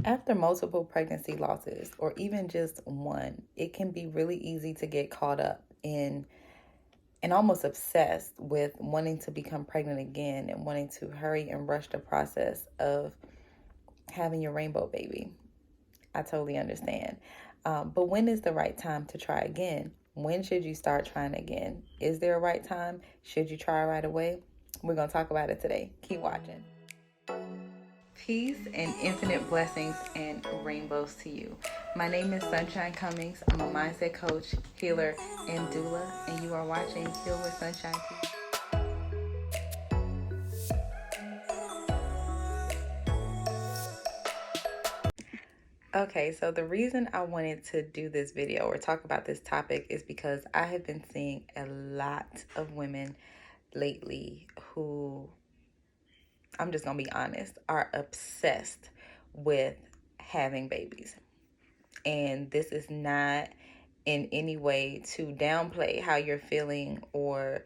After multiple pregnancy losses, or even just one, it can be really easy to get caught up in and almost obsessed with wanting to become pregnant again and wanting to hurry and rush the process of having your rainbow baby. I totally understand. But when is the right time to try again? When should you start trying again? Is there a right time? Should you try right away? We're going to talk about it today. Keep watching. Peace and infinite blessings and rainbows to you. My name is Sunshine Cummings. I'm a mindset coach, healer, and doula, and you are watching Heal with Sunshine TV. Okay, so the reason I wanted to do this video or talk about this topic is because I have been seeing a lot of women lately who, I'm just going to be honest, are obsessed with having babies. And this is not in any way to downplay how you're feeling or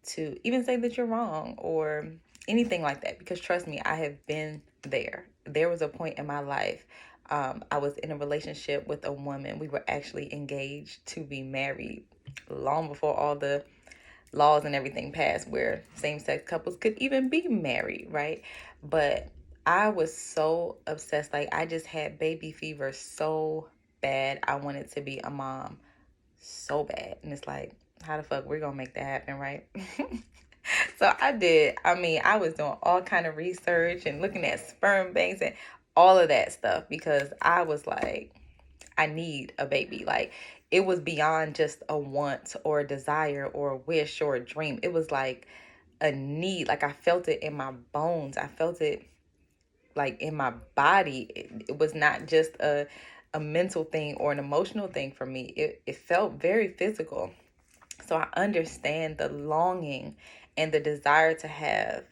to even say that you're wrong or anything like that. Because trust me, I have been there. There was a point in my life, I was in a relationship with a woman. We were actually engaged to be married long before all the laws and everything passed where same-sex couples could even be married, right? But I was so obsessed. Like, I just had baby fever so bad. I wanted to be a mom so bad. And it's like, how the fuck we're gonna make that happen, right? So I did. I mean, I was doing all kind of research and looking at sperm banks and all of that stuff because I was like, I need a baby. Like, it was beyond just a want or a desire or a wish or a dream. It was like a need. Like, I felt it in my bones. I felt it like in my body. It was not just a mental thing or an emotional thing for me. It felt very physical. So I understand the longing and the desire to have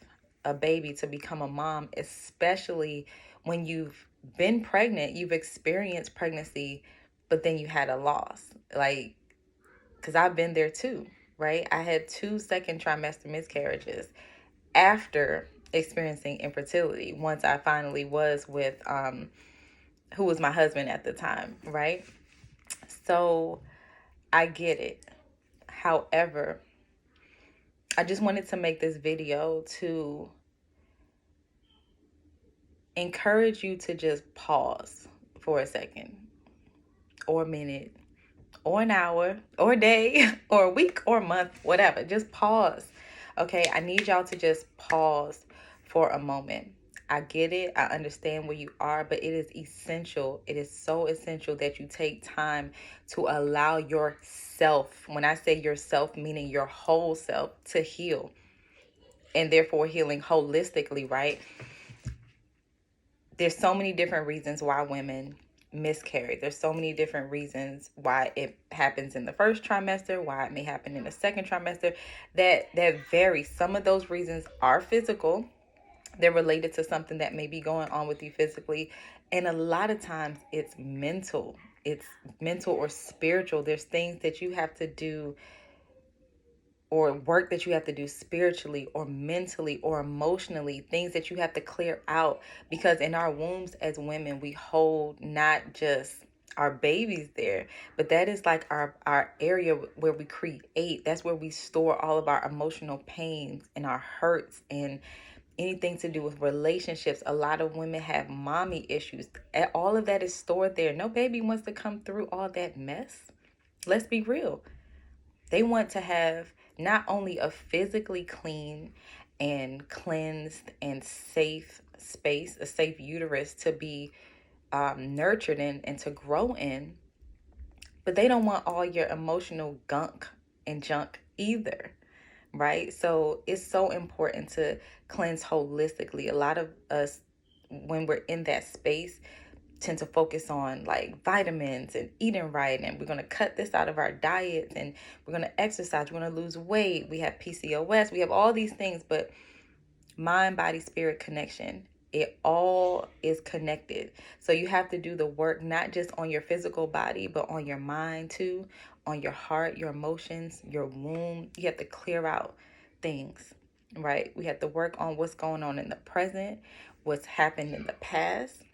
a baby, to become a mom, especially when you've been pregnant, you've experienced pregnancy, but then you had a loss. Like, because I've been there too, right? I had 2 second-trimester miscarriages after experiencing infertility once I finally was with who was my husband at the time, right? So I get it. However, I just wanted to make this video to encourage you to just pause for a second or a minute or an hour or a day or a week or a month, whatever. Just pause. Okay, I need y'all to just pause for a moment. I get it. I understand where you are, but it is essential. It is so essential that you take time to allow yourself, when I say yourself, meaning your whole self, to heal, and therefore healing holistically, right? There's so many different reasons why women miscarry. There's so many different reasons why it happens in the first trimester, why it may happen in the second trimester. That varies. Some of those reasons are physical. They're related to something that may be going on with you physically. And a lot of times it's mental. It's mental or spiritual. There's things that you have to do or work that you have to do spiritually or mentally or emotionally, things that you have to clear out, because in our wombs as women, we hold not just our babies there, but that is like our area where we create. That's where we store all of our emotional pains and our hurts and anything to do with relationships. A lot of women have mommy issues. All of that is stored there. No baby wants to come through all that mess. Let's be real. They want to have not only a physically clean and cleansed and safe space, a safe uterus to be nurtured in and to grow in, but they don't want all your emotional gunk and junk either, right? So it's so important to cleanse holistically. A lot of us, when we're in that space, tend to focus on like vitamins and eating right, and we're going to cut this out of our diets, and we're going to exercise, we're going to lose weight, we have PCOS, we have all these things. But mind, body, spirit connection, it all is connected. So you have to do the work, not just on your physical body, but on your mind too, on your heart, your emotions, your womb. You have to clear out things, right? We have to work on what's going on in the present, what's happened in the past,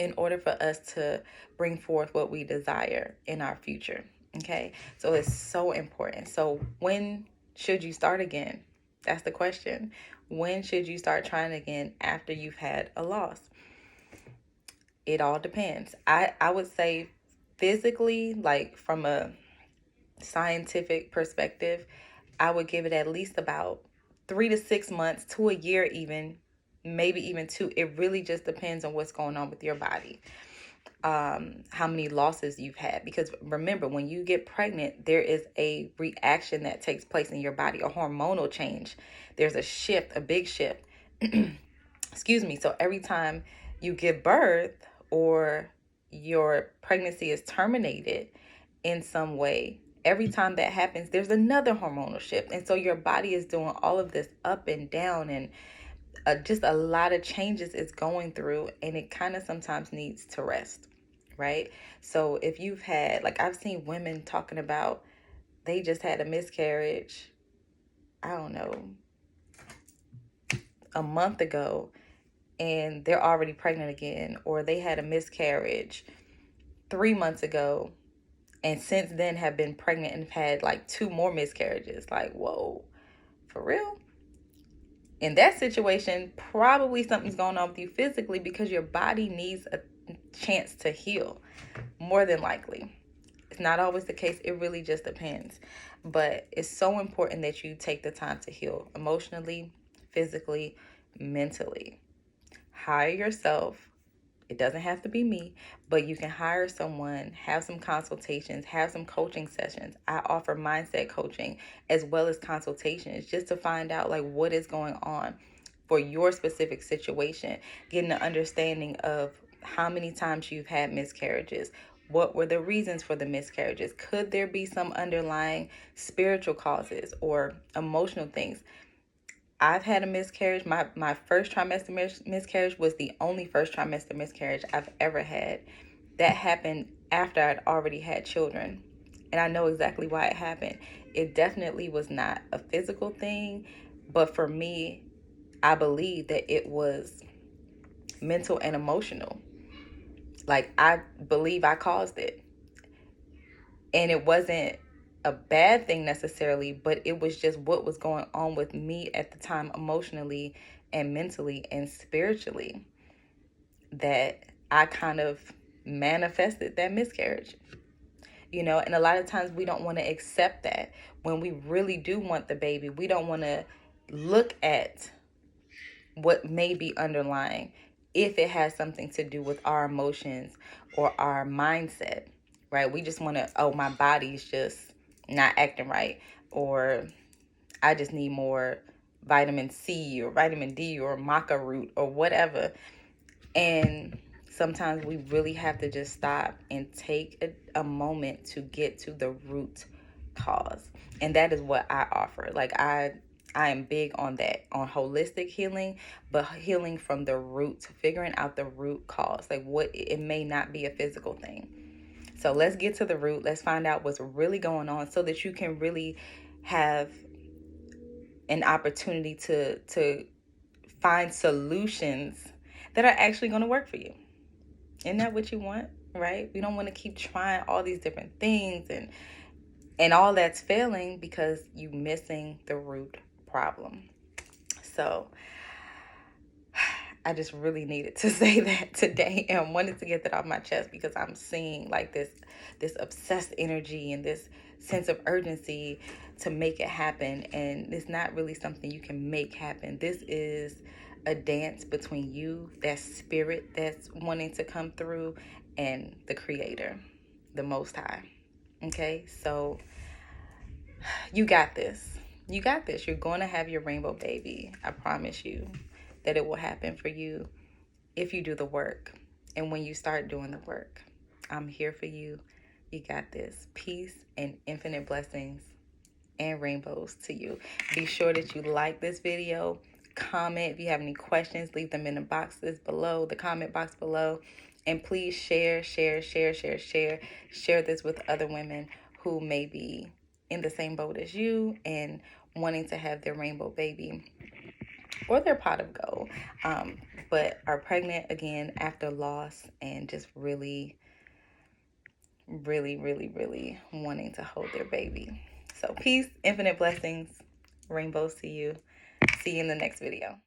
in order for us to bring forth what we desire in our future. Okay, so it's so important. So when should you start again? That's the question. When should you start trying again after you've had a loss? It all depends. I would say physically, like from a scientific perspective, I would give it at least about 3 to 6 months to a year, even maybe even two. It really just depends on what's going on with your body, how many losses you've had. Because remember, when you get pregnant, there is a reaction that takes place in your body, a hormonal change. There's a shift, a big shift. Excuse me. So every time you give birth or your pregnancy is terminated in some way, every time that happens, there's another hormonal shift. And so your body is doing all of this up and down, and just a lot of changes it's going through, and it kind of sometimes needs to rest, right? So if you've had, like, I've seen women talking about they just had a miscarriage, I don't know, a month ago, and they're already pregnant again, or they had a miscarriage 3 months ago and since then have been pregnant and had like 2 more miscarriages. Like, whoa, for real? In that situation, probably something's going on with you physically, because your body needs a chance to heal, more than likely. It's not always the case. It really just depends. But it's so important that you take the time to heal emotionally, physically, mentally. Hire yourself. It doesn't have to be me, but you can hire someone, have some consultations, have some coaching sessions. I offer mindset coaching as well as consultations, just to find out like what is going on for your specific situation, getting an understanding of how many times you've had miscarriages. What were the reasons for the miscarriages? Could there be some underlying spiritual causes or emotional things? I've had a miscarriage. My first trimester miscarriage was the only first trimester miscarriage I've ever had. That happened after I'd already had children. And I know exactly why it happened. It definitely was not a physical thing. But for me, I believe that it was mental and emotional. Like, I believe I caused it. And it wasn't a bad thing necessarily, but it was just what was going on with me at the time, emotionally and mentally and spiritually, that I kind of manifested that miscarriage. And a lot of times we don't want to accept that. When we really do want the baby, we don't want to look at what may be underlying, if it has something to do with our emotions or our mindset, right? We just want to, oh, my body's just not acting right, or I just need more vitamin C or vitamin D or maca root or whatever. And sometimes we really have to just stop and take a moment to get to the root cause. And that is what I offer. Like, I am big on that, on holistic healing, but healing from the root, figuring out the root cause. Like, what, it may not be a physical thing. So let's get to the root. Let's find out what's really going on, so that you can really have an opportunity to find solutions that are actually going to work for you. Isn't that what you want, right? We don't want to keep trying all these different things and all that's failing because you're missing the root problem. So I just really needed to say that today and wanted to get that off my chest, because I'm seeing like this obsessed energy and this sense of urgency to make it happen. And it's not really something you can make happen. This is a dance between you, that spirit that's wanting to come through, and the Creator, the Most High. Okay, so you got this. You got this. You're going to have your rainbow baby. I promise you that it will happen for you if you do the work. And when you start doing the work, I'm here for you. You got this. Peace and infinite blessings and rainbows to you. Be sure that you like this video. Comment if you have any questions. Leave them in the boxes below, the comment box below. And please share this with other women who may be in the same boat as you and wanting to have their rainbow baby. or their pot of gold, but are pregnant again after loss and just really, really, really, really wanting to hold their baby. So peace, infinite blessings, rainbows to you. See you in the next video.